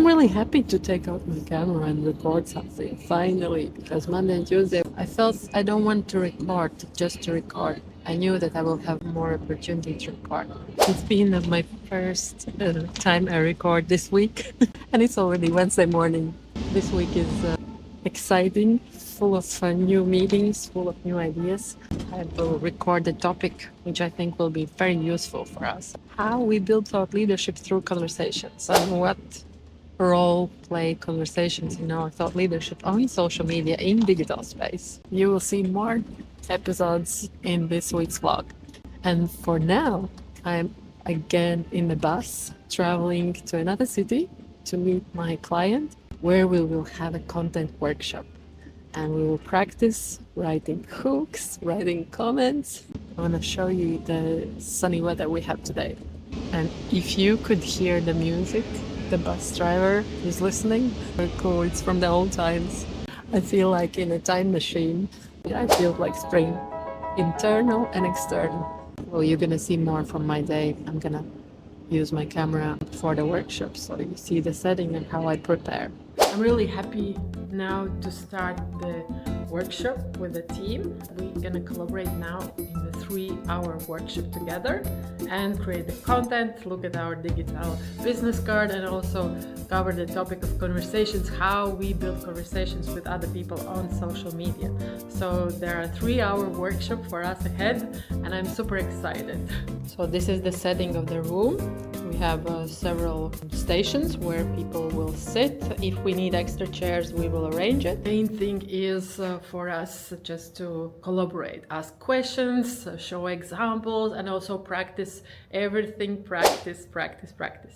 I'm really happy to take out my camera and record something, finally, because Monday and Tuesday I felt I don't want to record just to record. I knew that I will have more opportunity to record. It's been my first time I record this week, and it's already Wednesday morning. This week is exciting, full of new meetings, full of new ideas. I will record a topic which I think will be very useful for us. How we build thought leadership through conversations, and what role play conversations in our thought leadership on social media in digital space. You will see more episodes in this week's vlog. And for now, I'm again in the bus traveling to another city to meet my client, where we will have a content workshop. And we will practice writing hooks, writing comments. I want to show you the sunny weather we have today. And if you could hear the music, the bus driver is listening. Very cool. It's from the old times. I feel like in a time machine. I feel like spring, internal and external. Well, you're gonna see more from my day. I'm gonna use my camera for the workshop, so you see the setting and how I prepare. I'm really happy now to start the workshop with the team. We're gonna collaborate now in the 3-hour workshop together and create the content, look at our digital business card, and also cover the topic of conversations, how we build conversations with other people on social media. So there are 3-hour workshop for us ahead, and I'm super excited. So this is the setting of the room. We have several stations where people will sit. If we need extra chairs, we will arrange it. The main thing is for us just to collaborate, ask questions, show examples, and also practice everything. Practice.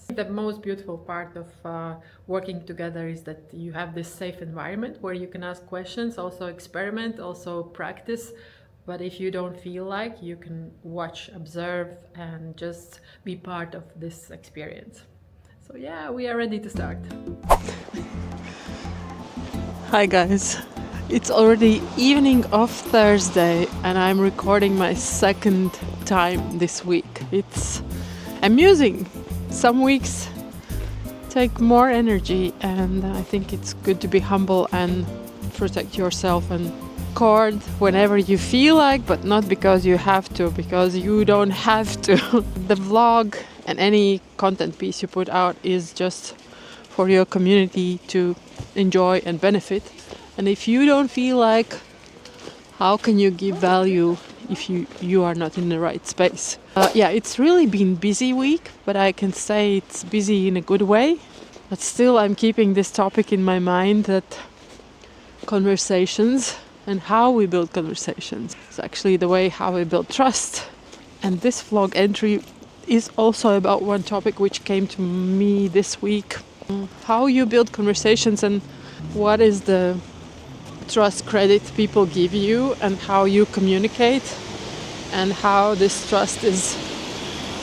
The most beautiful part of working together is that you have this safe environment where you can ask questions, also experiment, also practice. But if you don't feel like, you can watch, observe, and just be part of this experience. So yeah, we are ready to start. Hi guys, it's already evening of Thursday and I'm recording my second time this week. It's amusing. Some weeks take more energy, and I think it's good to be humble and protect yourself and record whenever you feel like, but not because you have to, because you don't have to. The vlog and any content piece you put out is just for your community to enjoy and benefit. And if you don't feel like, how can you give value if you are not in the right space? Yeah, it's really been busy week, but I can say it's busy in a good way. But still, I'm keeping this topic in my mind, that conversations and how we build conversations. It's actually the way how we build trust. And this vlog entry is also about one topic which came to me this week. How you build conversations and what is the trust credit people give you, and how you communicate and how this trust is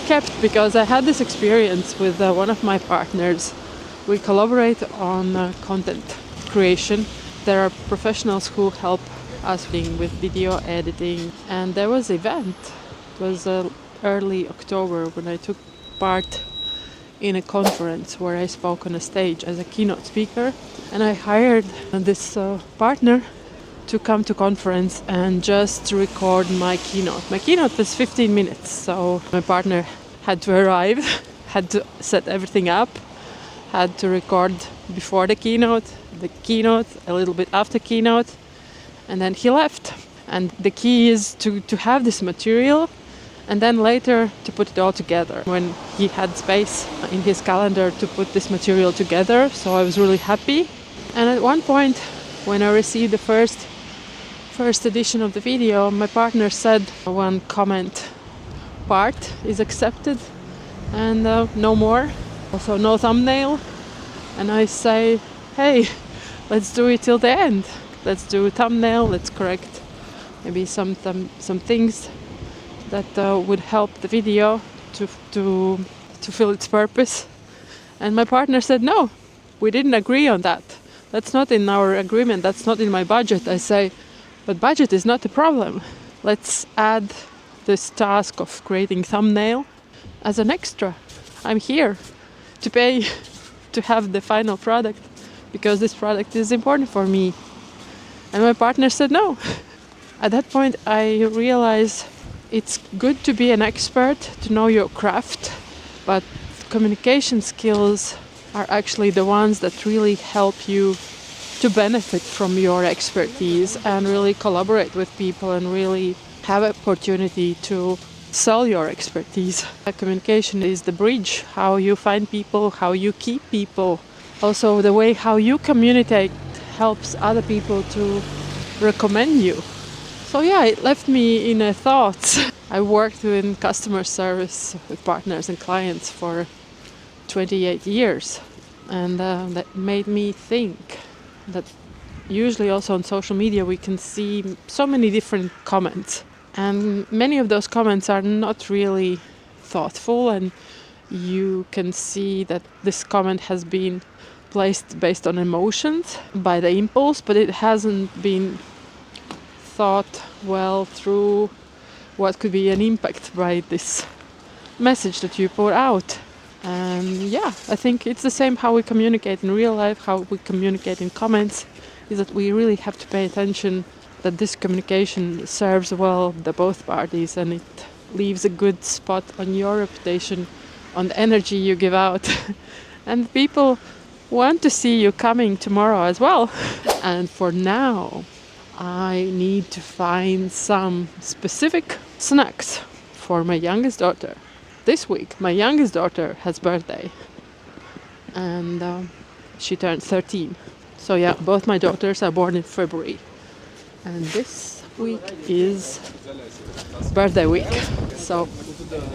kept. Because I had this experience with one of my partners. We collaborate on content creation. There are professionals who help us with video editing, and there was an event. It was early October when I took part in a conference where I spoke on a stage as a keynote speaker, and I hired this partner to come to conference and just record my keynote. My keynote was 15 minutes, so my partner had to arrive, had to set everything up, had to record before the keynote, a little bit after keynote, and then he left. And the key is to have this material and then later to put it all together when he had space in his calendar to put this material together. So I was really happy. And at one point, when I received the first edition of the video, my partner said one comment: part is accepted and no more. Also no thumbnail. And I say, hey, let's do it till the end. Let's do a thumbnail, let's correct maybe some things that would help the video to fulfill its purpose. And my partner said, no, we didn't agree on that. That's not in our agreement, that's not in my budget. I say, but budget is not the problem. Let's add this task of creating thumbnail as an extra. I'm here to pay to have the final product because this product is important for me. And my partner said no. At that point, I realized it's good to be an expert, to know your craft, but communication skills are actually the ones that really help you to benefit from your expertise and really collaborate with people and really have opportunity to sell your expertise. Communication is the bridge, how you find people, how you keep people. Also the way how you communicate helps other people to recommend you. So yeah, it left me in a thought. I worked in customer service with partners and clients for 28 years, and that made me think that usually also on social media we can see so many different comments, and many of those comments are not really thoughtful, and you can see that this comment has been placed based on emotions by the impulse, but it hasn't been thought well through what could be an impact by this message that you put out. And yeah, I think it's the same how we communicate in real life, how we communicate in comments, is that we really have to pay attention that this communication serves well the both parties, and it leaves a good spot on your reputation, on the energy you give out. And people want to see you coming tomorrow as well. And for now, I need to find some specific snacks for my youngest daughter. This week, my youngest daughter has birthday, and she turned 13. So yeah, both my daughters are born in February, and this week is birthday week. So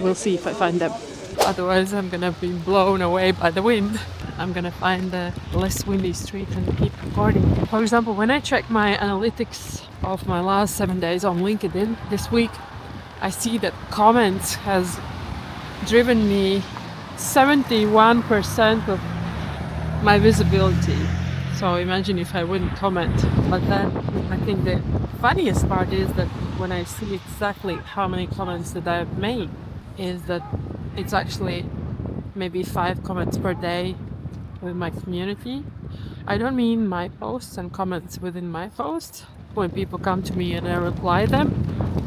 we'll see if I find them. Otherwise, I'm gonna be blown away by the wind. I'm gonna find a less windy street and keep recording. For example, when I check my analytics of my last 7 days on LinkedIn this week, I see that comments has driven me 71% of my visibility. So imagine if I wouldn't comment. But then I think the funniest part is that when I see exactly how many comments that I've made, is that it's actually maybe 5 comments per day with my community. I don't mean my posts and comments within my posts when people come to me and I reply them,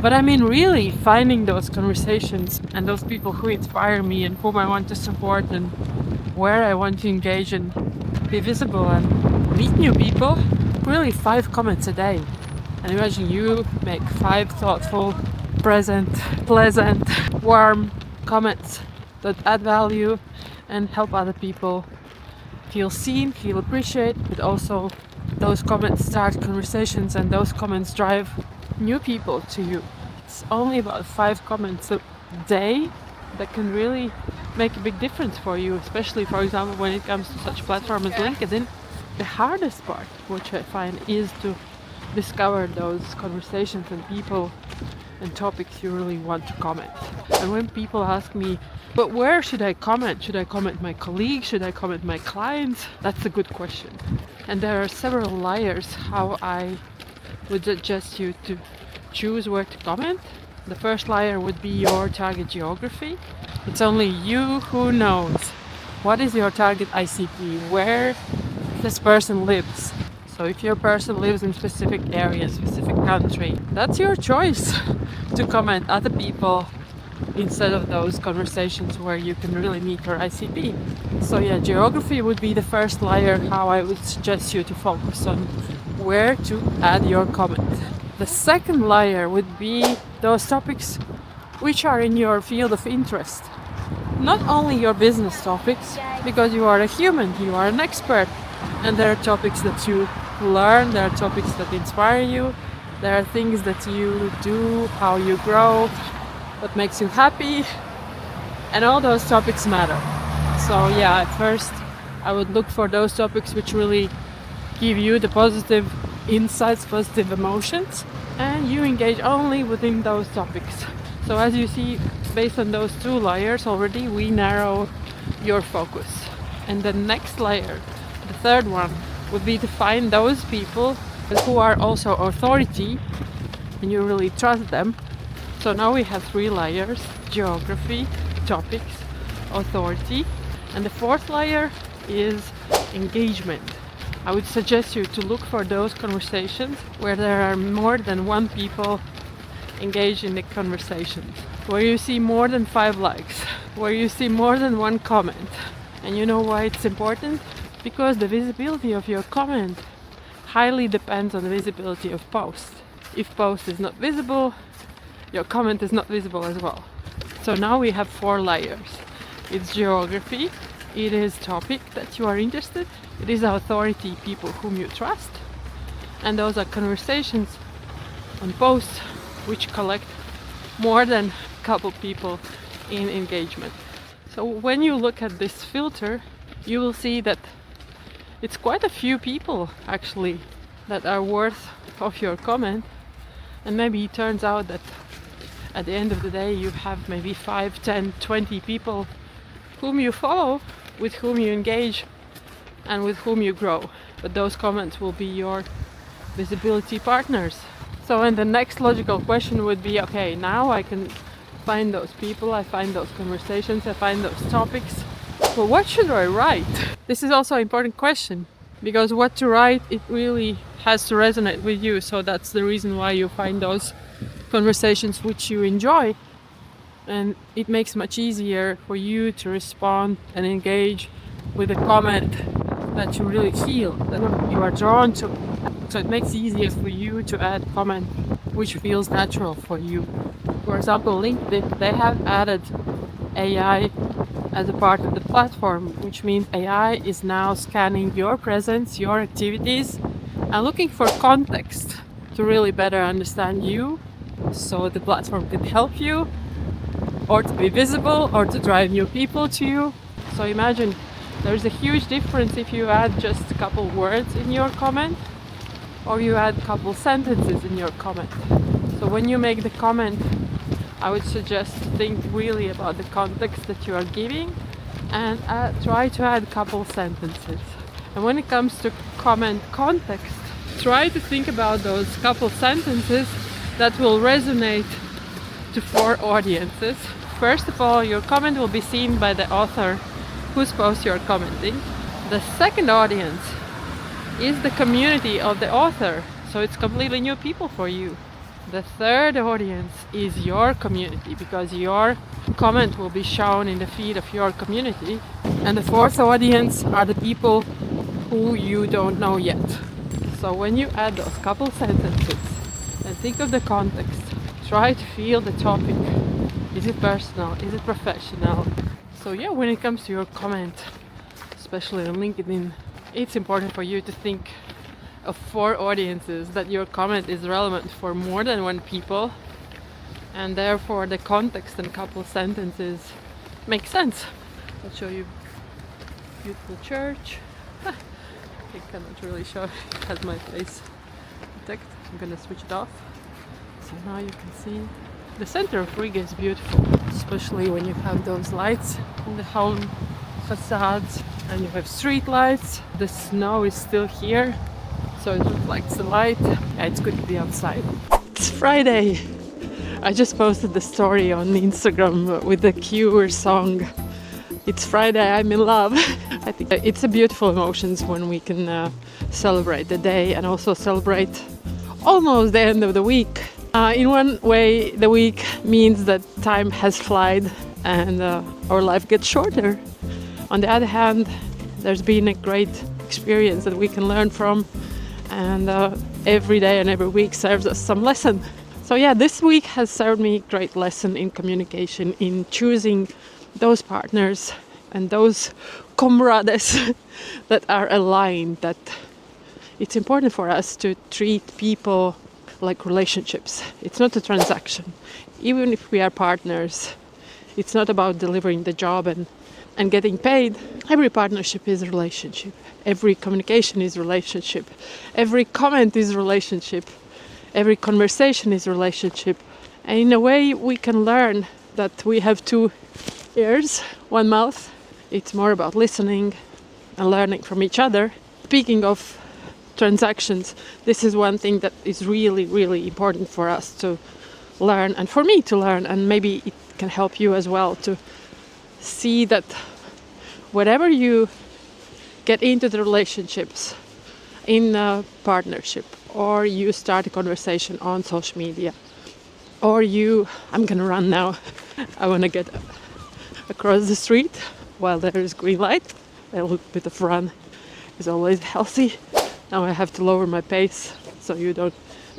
but I mean really finding those conversations and those people who inspire me and whom I want to support and where I want to engage and be visible and meet new people. Really 5 comments a day. And imagine you make 5 thoughtful, present, pleasant, warm comments that add value and help other people feel seen, feel appreciated, but also those comments start conversations and those comments drive new people to you. It's only about 5 comments a day that can really make a big difference for you, especially, for example, when it comes to such platforms as LinkedIn. The hardest part, which I find, is to discover those conversations and people and topics you really want to comment. And when people ask me, but where should I comment? Should I comment my colleagues? Should I comment my clients? That's a good question. And there are several layers how I would suggest you to choose where to comment. The first layer would be your target geography. It's only you who knows what is your target ICP, where this person lives. So if your person lives in specific area, specific country, that's your choice to comment other people instead of those conversations where you can really meet your ICP. So yeah, geography would be the first layer how I would suggest you to focus on where to add your comment. The second layer would be those topics which are in your field of interest. Not only your business topics, because you are a human, you are an expert, and there are topics that you learn, there are topics that inspire you, there are things that you do, how you grow, what makes you happy, and all those topics matter. So yeah, at first I would look for those topics which really give you the positive insights, positive emotions, and you engage only within those topics. So as you see, based on those 2 layers already, we narrow your focus. And the next layer, the third one, would be to find those people who are also authority and you really trust them. So now we have 3 layers: geography, topics, authority. And the 4th layer is engagement. I would suggest you to look for those conversations where there are more than one people engaged in the conversations, where you see more than 5 likes, where you see more than one comment. And you know why it's important? Because the visibility of your comment highly depends on the visibility of post. If post is not visible, your comment is not visible as well. So now we have 4 layers. It's geography, it is topic that you are interested, it is authority, people whom you trust, and those are conversations on posts which collect more than a couple people in engagement. So when you look at this filter, you will see that it's quite a few people actually that are worth of your comment, and maybe it turns out that at the end of the day you have maybe 5, 10, 20 people whom you follow, with whom you engage and with whom you grow. But those comments will be your visibility partners. So and the next logical question would be, okay, now I can find those people, I find those conversations, I find those topics. But what should I write? This is also an important question, because what to write, it really has to resonate with you. So that's the reason why you find those conversations which you enjoy, and it makes much easier for you to respond and engage with a comment that you really feel, that you are drawn to. So it makes it easier for you to add comment which feels natural for you. For example, LinkedIn, they have added AI as a part of the platform, which means AI is now scanning your presence, your activities, and looking for context to really better understand you, so the platform can help you, or to be visible, or to drive new people to you. So imagine there's a huge difference if you add just a couple words in your comment, or you add a couple sentences in your comment. So when you make the comment, I would suggest to think really about the context that you are giving, and try to add a couple sentences. And when it comes to comment context, try to think about those couple sentences that will resonate to 4 audiences. First of all, your comment will be seen by the author whose post you're commenting. The second audience is the community of the author, so it's completely new people for you. The third audience is your community, because your comment will be shown in the feed of your community. And the fourth audience are the people who you don't know yet. So when you add those couple sentences and think of the context, try to feel the topic. Is it personal? Is it professional? So yeah, when it comes to your comment, especially on LinkedIn, it's important for you to think of 4 audiences, that your comment is relevant for more than one people, and therefore the context and couple sentences make sense. I'll show you beautiful church. I cannot really show, it has my face detect. I'm gonna switch it off. So now you can see the center of Riga is beautiful, especially when you have those lights in the home facades and you have street lights. The snow is still here, so it reflects the light. Yeah, it's good to be outside. It's Friday. I just posted the story on Instagram with the Cure song. It's Friday, I'm in love. I think it's a beautiful emotions when we can celebrate the day and also celebrate almost the end of the week. In one way, the week means that time has flied and our life gets shorter. On the other hand, there's been a great experience that we can learn from, and every day and every week serves us some lesson. So yeah, this week has served me a great lesson in communication, in choosing those partners and those comrades that are aligned, that it's important for us to treat people like relationships. It's not a transaction. Even if we are partners, it's not about delivering the job and getting paid. Every partnership is a relationship. Every communication is a relationship. Every comment is a relationship. Every conversation is a relationship. And in a way, we can learn that we have 2 ears, 1 mouth. It's more about listening and learning from each other. Speaking of transactions, this is one thing that is really, really important for us to learn, and for me to learn, and maybe it can help you as well to see that whatever you get into the relationships in a partnership, or you start a conversation on social media, or I'm gonna run now. I want to get across the street while there is green light. A little bit of run is always healthy. Now I have to lower my pace so you don't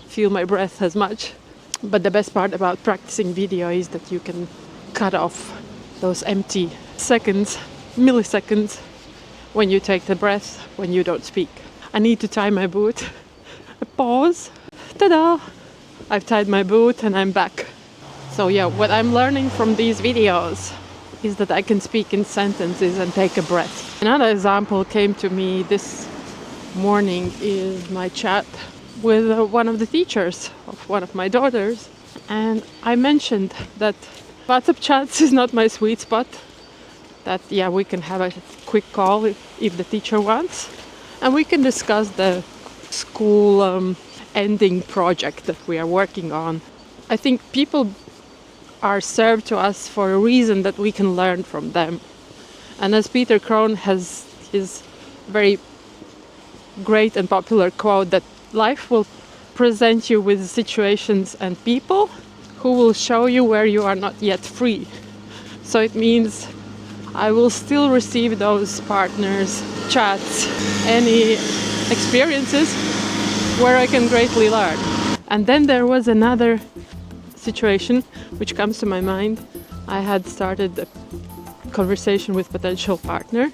feel my breath as much. But the best part about practicing video is that you can cut off those empty seconds, milliseconds, when you take the breath, when you don't speak. I need to tie my boot. A pause. Ta-da! I've tied my boot and I'm back. So yeah, what I'm learning from these videos is that I can speak in sentences and take a breath. Another example came to me this morning is my chat with one of the teachers of one of my daughters, and I mentioned that WhatsApp chats is not my sweet spot, that we can have a quick call if the teacher wants, and we can discuss the school ending project that we are working on. I think people are served to us for a reason, that we can learn from them. And as Peter Krohn has his very great and popular quote, that life will present you with situations and people who will show you where you are not yet free. So it means I will still receive those partners, chats, any experiences where I can greatly learn. And then there was another situation which comes to my mind. I had started a conversation with potential partner,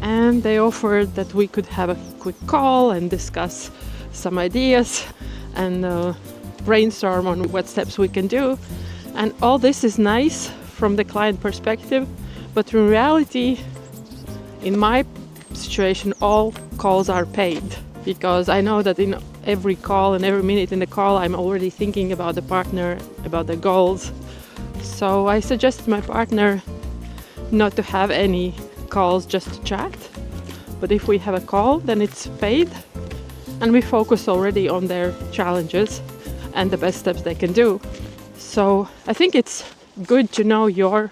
and they offered that we could have a quick call and discuss some ideas and brainstorm on what steps we can do. And all this is nice from the client perspective, but in reality, in my situation, all calls are paid, because I know that in every call and every minute in the call I'm already thinking about the partner, about the goals. So I suggested my partner not to have any calls, just to chat. But if we have a call, then it's paid, and we focus already on their challenges and the best steps they can do. So I think it's good to know your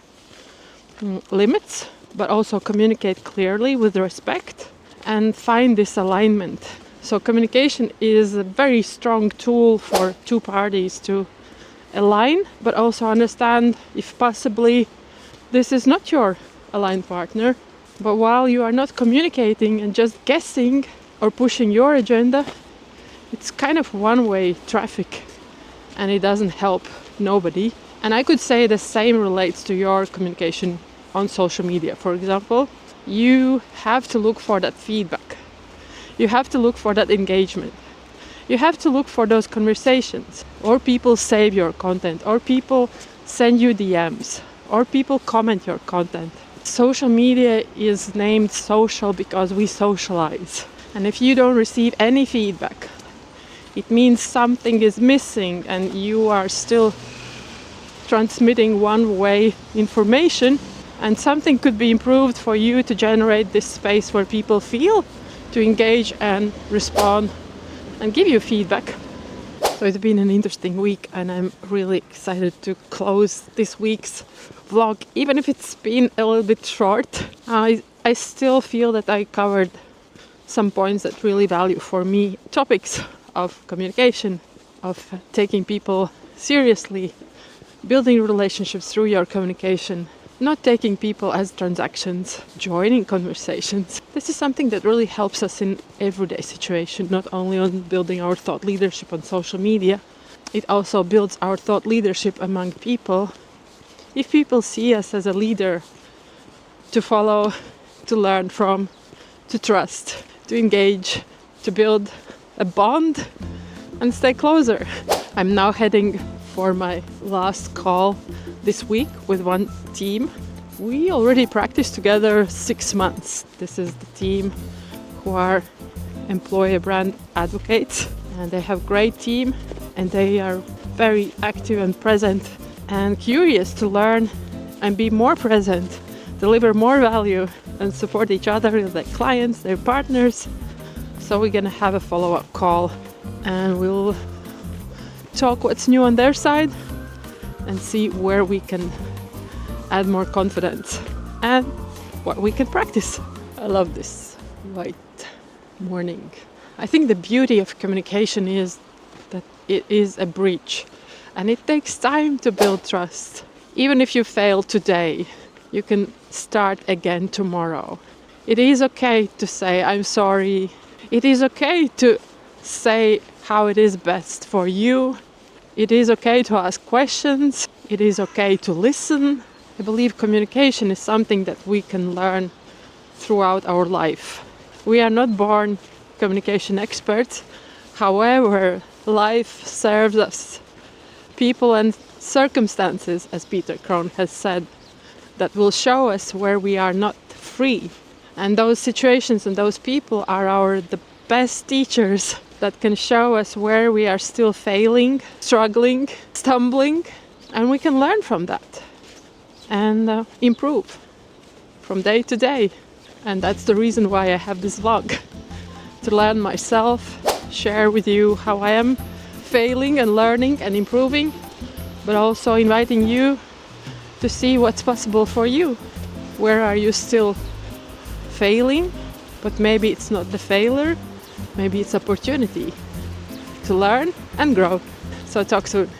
limits, but also communicate clearly with respect and find this alignment. So communication is a very strong tool for two parties to align, but also understand if possibly this is not your aligned partner. But while you are not communicating and just guessing or pushing your agenda, it's kind of one-way traffic, and it doesn't help nobody. And I could say the same relates to your communication on social media. For example, you have to look for that feedback. You have to look for that engagement. You have to look for those conversations, or people save your content, or people send you DMs, or people comment your content. Social media is named social because we socialize. And if you don't receive any feedback, it means something is missing and you are still transmitting one-way information, and something could be improved for you to generate this space where people feel to engage and respond and give you feedback. So it's been an interesting week, and I'm really excited to close this week's vlog. Even if it's been a little bit short, I still feel that I covered some points that really value for me. Topics of communication, of taking people seriously, building relationships through your communication, not taking people as transactions, joining conversations. This is something that really helps us in everyday situation, not only on building our thought leadership on social media, it also builds our thought leadership among people. If people see us as a leader to follow, to learn from, to trust, to engage, to build a bond and stay closer. I'm now heading for my last call this week with one team. We already practiced together 6 months. This is the team who are employer brand advocates, and they have a great team, and they are very active and present and curious to learn and be more present, deliver more value and support each other, their clients, their partners. So we're gonna have a follow-up call and we'll talk what's new on their side and see where we can add more confidence and what we can practice. I love this. Right. Morning. I think the beauty of communication is that it is a bridge and it takes time to build trust. Even if you fail today, you can start again tomorrow. It is okay to say, I'm sorry. It is okay to say how it is best for you. It is okay to ask questions. It is okay to listen. I believe communication is something that we can learn throughout our life. We are not born communication experts. However, life serves us people and circumstances, as Peter Krohn has said, that will show us where we are not free. And those situations and those people are the best teachers that can show us where we are still failing, struggling, stumbling, and we can learn from that and improve from day to day. And that's the reason why I have this vlog, to learn myself, share with you how I am failing and learning and improving, but also inviting you to see what's possible for you. Where are you still failing, but maybe it's not the failure, maybe it's opportunity to learn and grow. So talk soon.